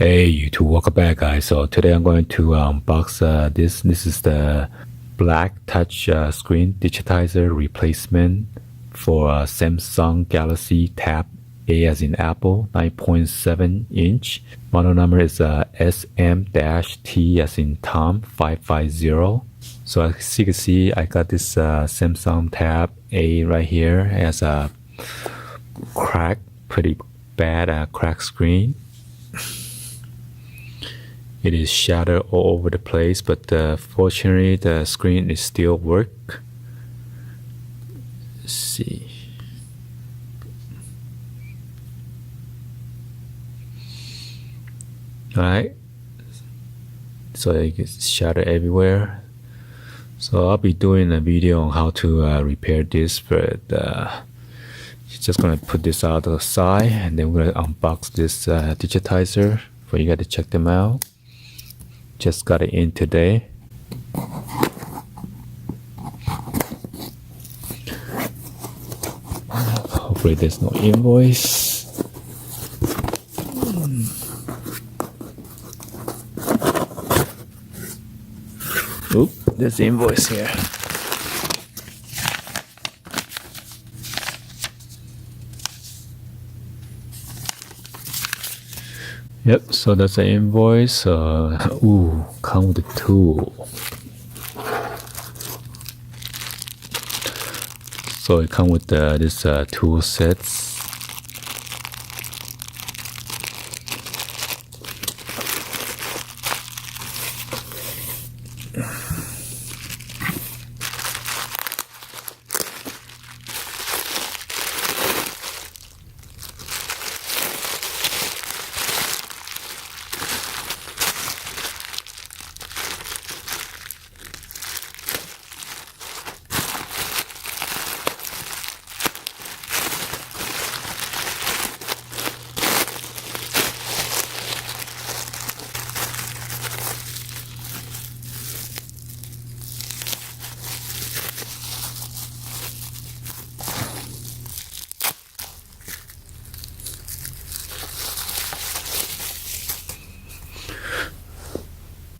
Hey YouTube, welcome back guys. So today I'm going to unbox this. This is the black touch screen digitizer replacement for Samsung Galaxy Tab A as in Apple 9.7 inch. Model number is SM-T as in Tom 550. So as you can see, I got this Samsung Tab A right here. It has a crack, pretty bad crack screen. It is shattered all over the place, but fortunately the screen is still work. Let's see. Alright, so it gets shattered everywhere. So I'll be doing a video on how to repair this, but just gonna put this out to the side, and then we're gonna unbox this digitizer for you guys to check them out. Just got it in today. Hopefully there's no invoice. Oop, there's the invoice here. Yep, so that's the invoice. Come with the tool. So it comes with this tool sets.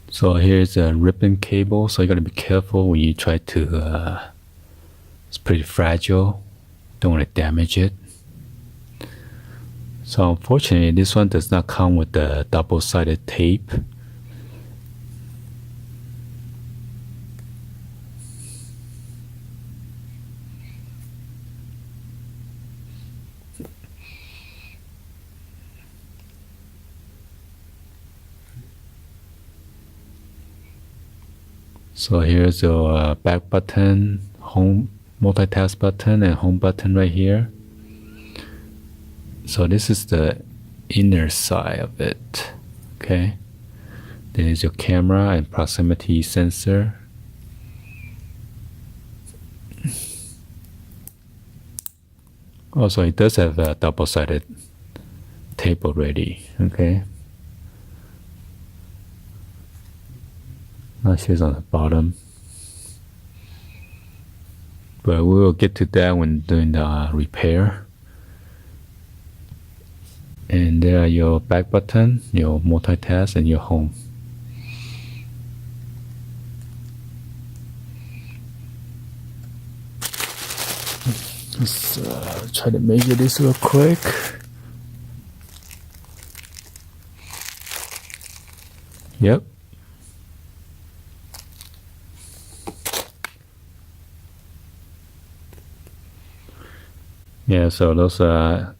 So here's a ribbon cable, so you gotta be careful when you try to, it's pretty fragile, don't want to damage it. So unfortunately this one does not come with the double-sided tape. So here's your back button, home multitask button, and home button right here. So this is the inner side of it. Okay, there is your camera and proximity sensor. Also, it does have a double-sided tape already. Okay. Here's on the bottom, but we will get to that when doing the repair. And there are your back button, your multitask, and your home. Let's try to measure this real quick. Yep. Yeah, so those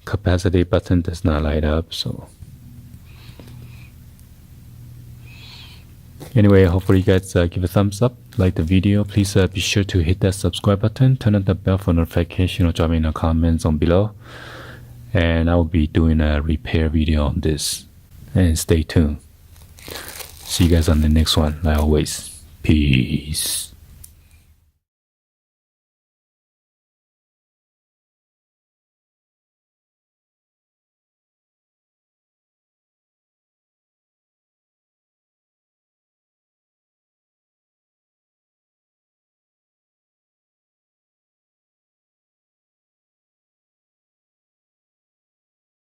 capacity button does not light up. So anyway, hopefully you guys give a thumbs up, like the video. Please be sure to hit that subscribe button, turn on the bell for notification, or drop me in the comments on below. And I will be doing a repair video on this. And stay tuned. See you guys on the next one. Like always, peace.